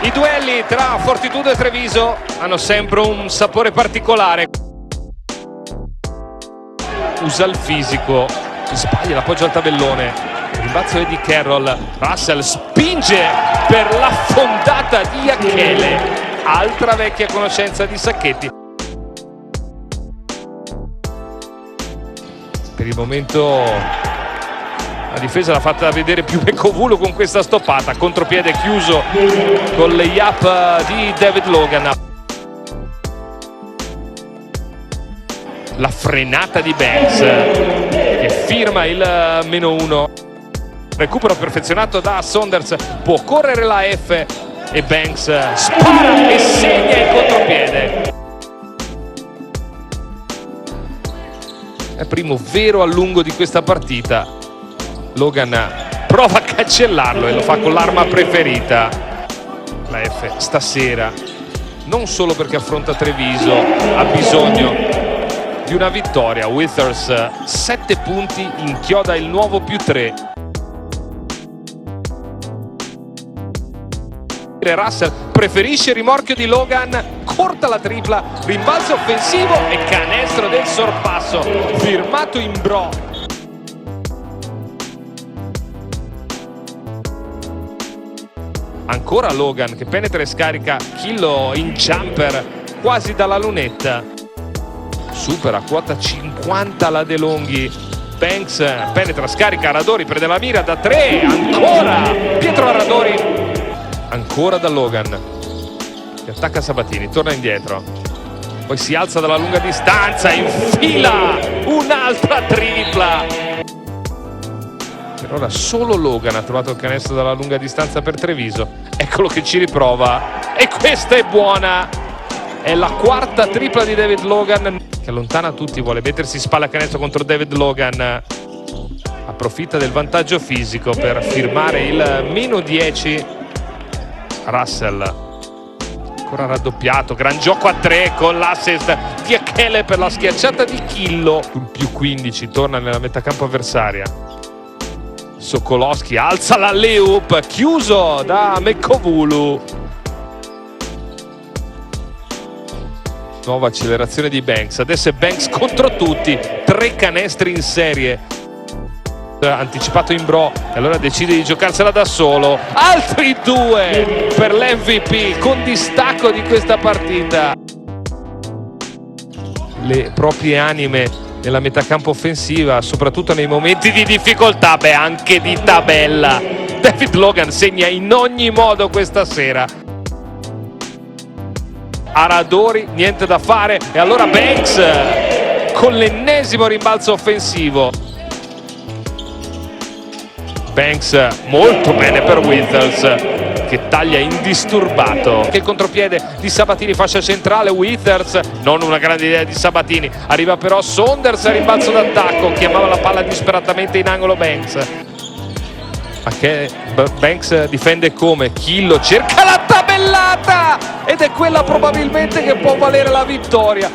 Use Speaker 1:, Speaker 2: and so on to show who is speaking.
Speaker 1: I duelli tra Fortitudo e Treviso hanno sempre un sapore particolare. Usa il fisico, si sbaglia l'appoggio al tabellone, rimbalzo Eddie Carroll, Russell spinge per la fondata di Achele, altra vecchia conoscenza di Sacchetti. Per il momento la difesa l'ha fatta vedere più Mecovulu con questa stoppata, contropiede chiuso con l'layup di David Logan. La frenata di Banks che firma il -1. Recupero perfezionato da Saunders, può correre la F e Banks spara e segna il contropiede. È il primo vero allungo di questa partita. Logan prova a cancellarlo e lo fa con l'arma preferita. La F stasera, non solo perché affronta Treviso, ha bisogno di una vittoria. Withers 7 punti, inchioda il nuovo +3. Russell preferisce il rimorchio di Logan, corta la tripla, rimbalzo offensivo e canestro del sorpasso firmato in bro. Ancora Logan che penetra e scarica Chillo in jumper quasi dalla lunetta, supera quota 50 la De Longhi. Banks penetra, scarica, Aradori prende la mira da 3, ancora Pietro Aradori, ancora da Logan che attacca Sabatini, torna indietro, poi si alza dalla lunga distanza, infila un'altra tripla. Per ora solo Logan ha trovato il canestro dalla lunga distanza per Treviso. Eccolo che ci riprova e questa è buona, è la quarta tripla di David Logan che allontana tutti, vuole mettersi spalla a canestro contro David Logan, approfitta del vantaggio fisico per firmare il -10. Russell ancora raddoppiato, gran gioco a 3 con l'assist di Achele per la schiacciata di Chillo. Sul +15 torna nella metacampo avversaria. Sokolowski alza la layup, chiuso da Mecovulu. Nuova accelerazione di Banks, adesso è Banks contro tutti, 3 canestri in serie. Anticipato in bro e allora decide di giocarsela da solo. Altri 2 per l'MVP con distacco di questa partita. Le proprie anime nella metacampo offensiva, soprattutto nei momenti di difficoltà, beh anche di tabella. David Logan segna in ogni modo questa sera. Aradori niente da fare e allora Banks con l'ennesimo rimbalzo offensivo. Banks molto bene per Withers che taglia indisturbato. Che il contropiede di Sabatini, fascia centrale, Withers non una grande idea di Sabatini, arriva però Saunders a rimbalzo d'attacco, chiamava la palla disperatamente in angolo Banks, ma che Banks difende come Chillo cerca la tabellata ed è quella probabilmente che può valere la vittoria.